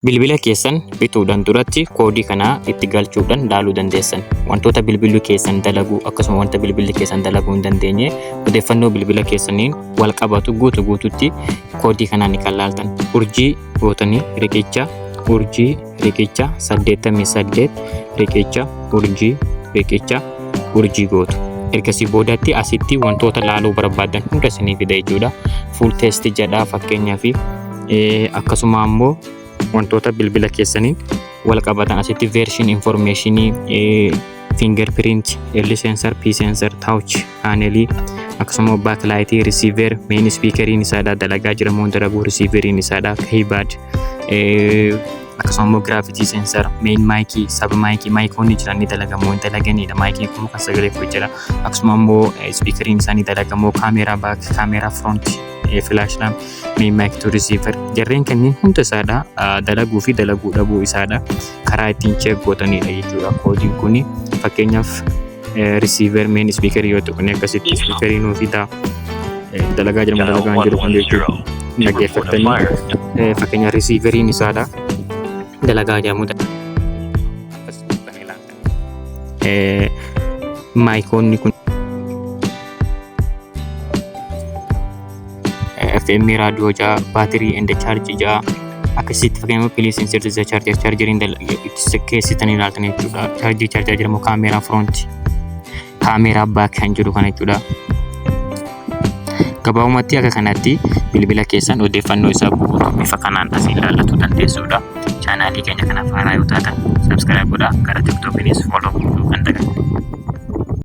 Bilbila keessan bituudhaan duratti koodii kanaa itti galchuudhaan ilaaluu dandeessan. Wantoota bilbilli keessan dalaguu akkasuma wanta bilbilli keessan dalaguu hin dandeenye odeeffannoo bilbila keessaniin wal qabatu guutuutti koodii kanaan kan ilaaltan. Urjii gootanii riqicha urjii riqicha 88 riqicha urjii gootu. Ergasii boodatti asitti wantoota ilaaluu barbaadan hunda isinii fida jechuudha. Full test jedhaa fakkeenyaaf akkasuma ammoo wantoota bilbila keessaniin wal qabatan asitti version information fingerprint L sensor P sensor touch panel akkasuma backlight receiver main speakerin isaadha dalagaa jira moo dalagu receiverin isaadha keyboard akkasuma gravity sensor main mic sub mic microphone jirani dalagamoo dalaganidha mic kun kan sagalee fudhachaa akkasuma ammoo speakerin isaanii dalagamoo camera back camera front flash lamp main mic to receiver jarreen kanneen hunda isaadha dalaguu fi dalaguu dhabuu isaadha karaa ittiin check gootanidha jechuudha. Koodiin kun fakkeenyaaf receiver main speaker yoo ta'u kun akkasitti speakerin nuuf fida dalagaa jira dalagaa hin jiru kun jechuudha. Dhaggeeffatanii fakkeenya receiverin isaadha dalagaa jedhamu maayikoonni kun FM radio ja battery and charge ja akkasitti fakkeenyaaf please insert the charger in the keessatti ilaaltan jechuudha. Charger jedhamu camera front camera back kan jedhu kana jechuudha. Gabaabumatti akka kanatti bilbila keessan odeeffannoo isaa guutuu bifa kanaan asiin ilaaluu dandeessuudha. Chaanaalii keenya kanaaf haaraa yoo taatan subscribe godhaa gara TikTokiinis follow kan dagattan.